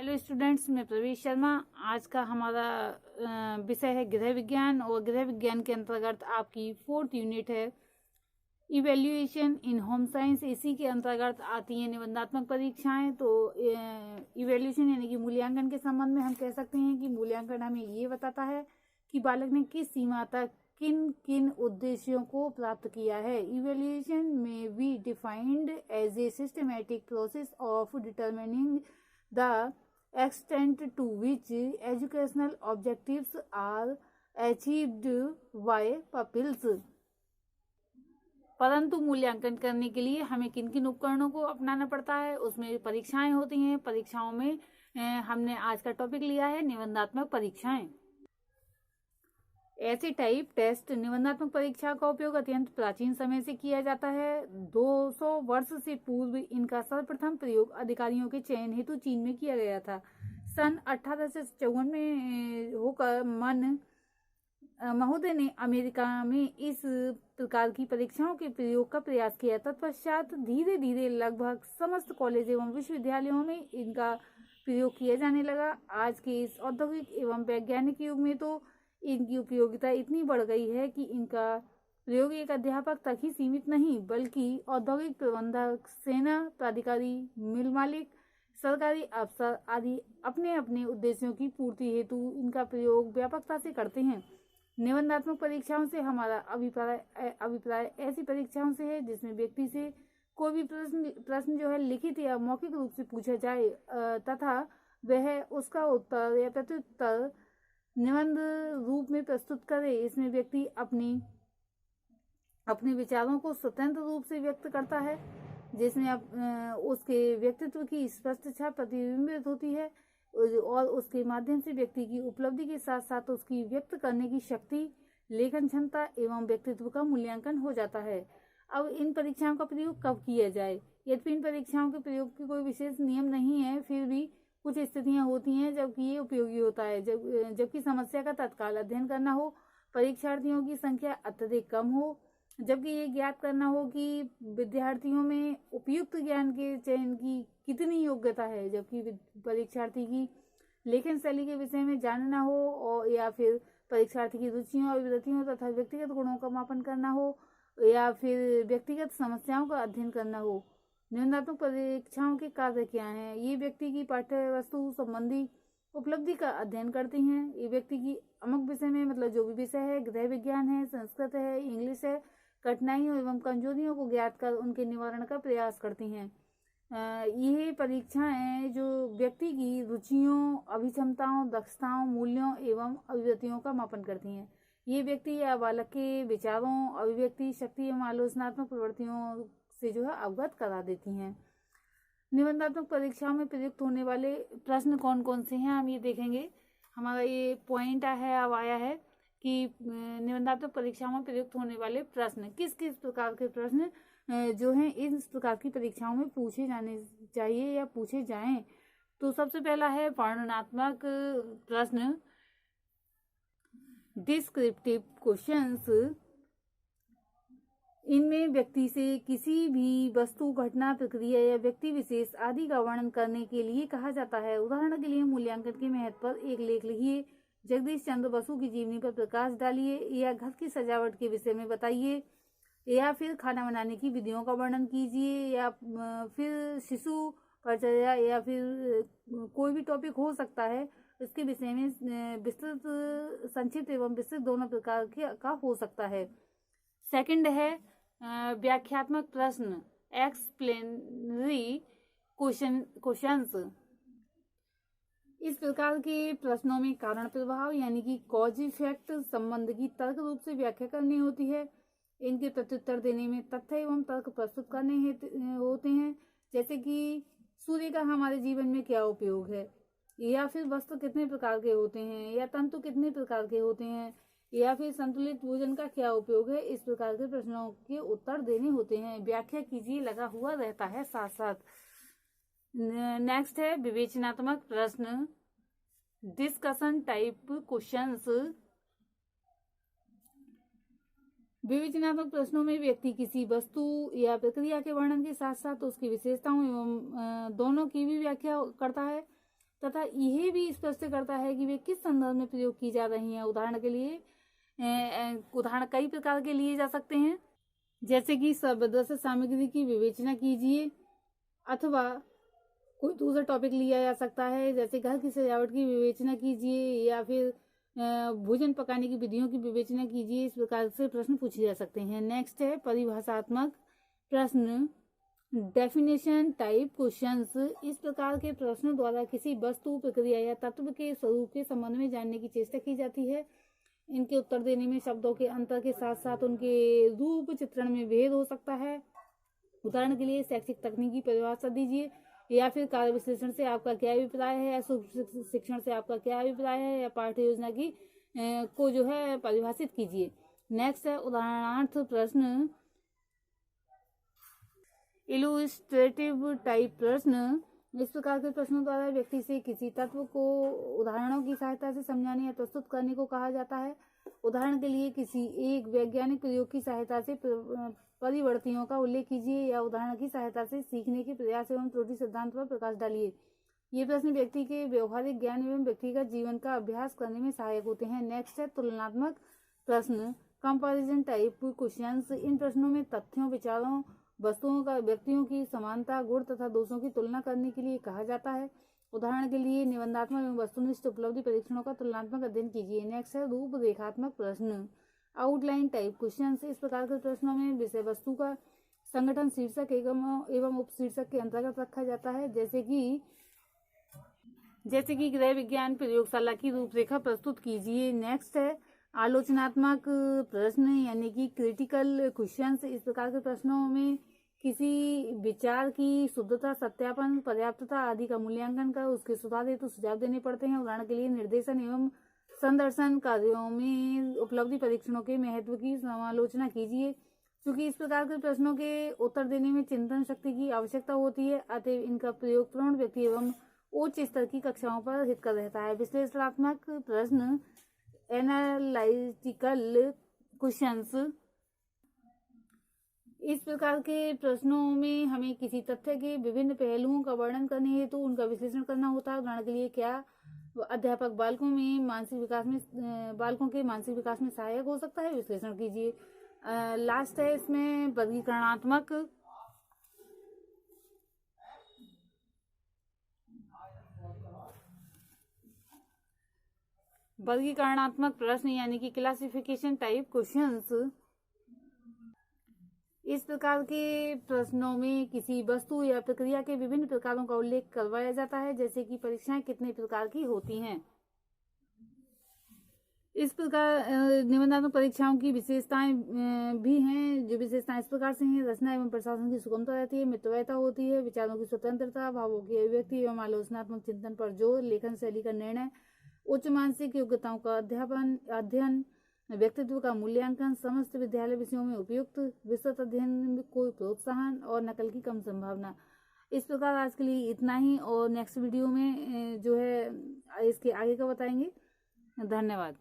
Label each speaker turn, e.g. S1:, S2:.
S1: Hello students, मैं प्रवेश शर्मा। आज का हमारा विषय है गृह विज्ञान और गृह विज्ञान के अंतर्गत आपकी 4th यूनिट है इवेल्युएशन इन होम साइंस। इसी के अंतर्गत आती हैं निबंधात्मक परीक्षाएं। तो इवेल्युएशन यानी कि मूल्यांकन के संबंध में हम कह सकते हैं कि मूल्यांकन हमें ये बताता है कि बालक ने किस सीमा तक किन किन उद्देश्यों को प्राप्त किया है। इवेल्युएशन में be defined as a systematic process of determining the extent to which educational objectives are achieved by pupils। परंतु मूल्यांकन करने के लिए हमें किन किन उपकरणों को अपनाना पड़ता है, उसमें परीक्षाएं होती हैं। परीक्षाओं में हमने आज का टॉपिक लिया है निबंधात्मक परीक्षाएं। ऐसे टाइप टेस्ट निबंधात्मक परीक्षा का उपयोग अत्यंत प्राचीन समय से किया जाता है। 200 वर्ष से पूर्व इनका सर्वप्रथम प्रयोग अधिकारियों के चयन हेतु चीन में किया गया था। सन 1854 में होकर मन महोदय ने अमेरिका में इस प्रकार की परीक्षाओं के प्रयोग का प्रयास किया। तत्पश्चात धीरे धीरे लगभग समस्त कॉलेज एवं विश्वविद्यालयों में इनका प्रयोग किया जाने लगा। आज के इस औद्योगिक एवं वैज्ञानिक युग में तो इनकी उपयोगिता इतनी बढ़ गई है कि इनका प्रयोग एक अध्यापक तक ही सीमित नहीं, बल्कि औद्योगिक प्रबंधक, सेना प्राधिकारी, मिल मालिक, सरकारी अफसर आदि अपने अपने उद्देश्यों की पूर्ति हेतु इनका प्रयोग व्यापकता से करते हैं। निबंधात्मक परीक्षाओं से हमारा अभिप्राय ऐसी परीक्षाओं से है जिसमें व्यक्ति से कोई भी प्रश्न जो है लिखित या मौखिक रूप से पूछा जाए तथा वह उसका उत्तर या प्रत्युत्तर निबंध रूप में प्रस्तुत करे। इसमें व्यक्ति अपने विचारों को स्वतंत्र रूप से व्यक्त करता है, जिसमें उसके व्यक्तित्व की स्पष्ट छाप प्रतिबिंबित होती है और उसके माध्यम से व्यक्ति की उपलब्धि के साथ साथ उसकी व्यक्त करने की शक्ति, लेखन क्षमता एवं व्यक्तित्व का मूल्यांकन हो जाता है। अब इन परीक्षाओं का प्रयोग कब किया जाए? यद्यपि इन परीक्षाओं के प्रयोग की कोई विशेष नियम नहीं है, फिर भी कुछ स्थितियां होती हैं जबकि ये उपयोगी होता है। जबकि समस्या का तत्काल अध्ययन करना हो, परीक्षार्थियों की संख्या अत्यधिक कम हो, जबकि ये ज्ञात करना हो कि विद्यार्थियों में उपयुक्त ज्ञान के चयन की कितनी योग्यता है, जबकि परीक्षार्थी की लेखन शैली के विषय में जानना हो, और या फिर परीक्षार्थी की रुचियों और विरतियों तथा व्यक्तिगत गुणों का मापन करना हो, या फिर व्यक्तिगत समस्याओं का अध्ययन करना हो। निबंधात्मक परीक्षाओं के कार्य क्या हैं? ये व्यक्ति की पाठ्य वस्तु संबंधी उपलब्धि का अध्ययन करती हैं। ये व्यक्ति की अमुक विषय में, मतलब जो भी विषय है, गृह विज्ञान है, संस्कृत है, इंग्लिश है, कठिनाइयों एवं कमजोरियों को ज्ञात कर उनके निवारण का प्रयास करती हैं। ये परीक्षाएं जो व्यक्ति की रुचियों, अभिक्षमताओं, दक्षताओं, मूल्यों एवं अभिव्यक्तियों का मापन करती हैं। ये व्यक्ति या बालक के विचारों, अभिव्यक्ति शक्ति एवं आलोचनात्मक प्रवृत्तियों से जो है अवगत करा देती हैं। निबंधात्मक परीक्षाओं में प्रयुक्त होने वाले प्रश्न कौन कौन से हैं, हम ये देखेंगे। हमारा ये पॉइंट अब आया है कि निबंधात्मक परीक्षाओं में प्रयुक्त होने वाले प्रश्न किस किस प्रकार के प्रश्न जो हैं इस प्रकार की परीक्षाओं में पूछे जाने चाहिए या पूछे जाएं। तो सबसे पहला है वर्णनात्मक प्रश्न, डिस्क्रिप्टिव क्वेश्चंस। इनमें व्यक्ति से किसी भी वस्तु, घटना, प्रक्रिया या व्यक्ति विशेष आदि का वर्णन करने के लिए कहा जाता है। उदाहरण के लिए मूल्यांकन के महत्व पर एक लेख लिखिए, जगदीश चंद्र बसु की जीवनी पर प्रकाश डालिए, या घर की सजावट के विषय में बताइए, या फिर खाना बनाने की विधियों का वर्णन कीजिए, या फिर शिशु परिचर्या, या फिर कोई भी टॉपिक हो सकता है। इसके विषय में विस्तृत, संक्षिप्त एवं विस्तृत दोनों प्रकार का हो सकता है। सेकंड है व्याख्यात्मक प्रश्न, एक्सप्लेनरी क्वेश्चंस। इस प्रकार के प्रश्नों में कारण प्रभाव यानी कि कॉज इफेक्ट संबंध की तर्क रूप से व्याख्या करनी होती है। इनके प्रत्युत्तर देने में तथ्य एवं तर्क प्रस्तुत करने होते हैं, जैसे कि सूर्य का हमारे जीवन में क्या उपयोग है, या फिर वस्त्र कितने प्रकार के होते हैं, या तंतु कितने प्रकार के होते हैं, या फिर संतुलित भोजन का क्या उपयोग है। इस प्रकार के प्रश्नों के उत्तर देने होते हैं। व्याख्या कीजिए लगा हुआ रहता है साथ साथ। नेक्स्ट है विवेचनात्मक प्रश्न, डिस्कशन टाइप क्वेश्चंस। विवेचनात्मक प्रश्नों में व्यक्ति किसी वस्तु या प्रक्रिया के वर्णन के साथ साथ उसकी विशेषताओं एवं दोनों की भी व्याख्या करता है। तथा यह भी स्पष्ट करता है कि वे किस संदर्भ में प्रयोग की जा रही हैं। उदाहरण के लिए उदाहरण कई प्रकार के लिए जा सकते हैं, जैसे कि सर्वदृश्य सामग्री की विवेचना कीजिए, अथवा कोई दूसरा टॉपिक लिया जा सकता है जैसे घर की सजावट की विवेचना कीजिए, या फिर भोजन पकाने की विधियों की विवेचना कीजिए। इस प्रकार से प्रश्न पूछे जा सकते हैं। नेक्स्ट है परिभाषात्मक प्रश्न, डेफिनेशन टाइप क्वेश्चंस। इस प्रकार के प्रश्नों द्वारा किसी वस्तु, प्रक्रिया या तत्व के स्वरूप के संबंध में जानने की चेष्टा की जाती है। इनके उत्तर देने में शब्दों के अंतर के साथ साथ उनके रूप चित्रण में भेद हो सकता है। उदाहरण के लिए शैक्षिक तकनीक की परिभाषा दीजिए, या फिर कार्य विश्लेषण से आपका क्या अभिप्राय है, या शिक्षण से आपका क्या अभिप्राय है, या पाठ्य योजना की को जो है परिभाषित कीजिए। नेक्स्ट है उदाहरणार्थ प्रश्न, इलुस्ट्रेटिव टाइप प्रश्न। इस प्रकार के प्रश्नों द्वारा व्यक्ति से किसी तत्व को उदाहरणों की सहायता से समझाने या प्रस्तुत करने को कहा जाता है। उदाहरण के लिए किसी एक वैज्ञानिक प्रयोग की सहायता से परिवर्तियों का उल्लेख कीजिए, या उदाहरण की सहायता से सीखने के प्रयास एवं त्रुटि सिद्धांत पर प्रकाश डालिए। ये प्रश्न व्यक्ति के व्यवहारिक ज्ञान एवं व्यक्तिगत जीवन का अभ्यास करने में सहायक होते हैं। नेक्स्ट है तुलनात्मक प्रश्न, कंपैरिजन टाइप क्वेश्चंस। इन प्रश्नों में तथ्यों, विचारों, वस्तुओं का व्यक्तियों की समानता, गुण तथा दोषों की तुलना करने के लिए कहा जाता है। उदाहरण के लिए निबंधात्मक एवं वस्तुनिष्ठ उपलब्धि परीक्षणों का तुलनात्मक अध्ययन कीजिए। नेक्स्ट है रूपरेखात्मक प्रश्न, आउटलाइन टाइप क्वेश्चंस। इस प्रकार के प्रश्नों में विषय वस्तु का संगठन शीर्षक एवं उपशीर्षक के अंतर्गत रखा जाता है, जैसे कि गृह विज्ञान प्रयोगशाला की रूपरेखा प्रस्तुत कीजिए। नेक्स्ट है आलोचनात्मक प्रश्न यानी कि क्रिटिकल क्वेश्चंस। इस प्रकार के प्रश्नों में किसी विचार की शुद्धता, सत्यापन, पर्याप्तता आदि का मूल्यांकन कर उसके सुधार हेतु सुझाव देने पड़ते हैं। उदाहरण के लिए निर्देशन एवं संदर्शन कार्यों में उपलब्धि परीक्षणों के महत्व की समालोचना कीजिए। क्योंकि इस प्रकार के प्रश्नों के उत्तर देने में चिंतन शक्ति की आवश्यकता होती है, अतः इनका प्रयोग प्रौढ़ व्यक्ति एवं उच्च स्तर की कक्षाओं पर हितकर रहता है। विश्लेषणात्मक प्रश्न, एनालिटिकल क्वेश्चंस। इस प्रकार के प्रश्नों में हमें किसी तथ्य के विभिन्न पहलुओं का वर्णन करने हेतु उनका विश्लेषण करना होता है। उदाहरण के लिए क्या अध्यापक बालकों के मानसिक विकास में सहायक हो सकता है, विश्लेषण कीजिए। लास्ट है इसमें वर्गीकरणात्मक प्रश्न यानी कि क्लासिफिकेशन टाइप क्वेश्चंस। इस प्रकार के प्रश्नों में किसी वस्तु या प्रक्रिया के विभिन्न प्रकारों का उल्लेख करवाया जाता है, जैसे कि परीक्षाएं कितने प्रकार की होती हैं। इस प्रकार निबंधात्मक परीक्षाओं की विशेषताएं भी हैं। जो विशेषताएं इस प्रकार से हैं, रचना एवं प्रशासन की सुगमता रहती है, मितव्ययता होती है, विचारों की स्वतंत्रता, भावों की अभिव्यक्ति एवं आलोचनात्मक चिंतन पर जोर, लेखन शैली का निर्णय, उच्च मानसिक योग्यताओं का अध्ययन, व्यक्तित्व का मूल्यांकन, समस्त विद्यालय विषयों में उपयुक्त, विस्तृत अध्ययन को प्रोत्साहन और नकल की कम संभावना। इस प्रकार आज के लिए इतना ही, और नेक्स्ट वीडियो में जो है इसके आगे का बताएंगे। धन्यवाद।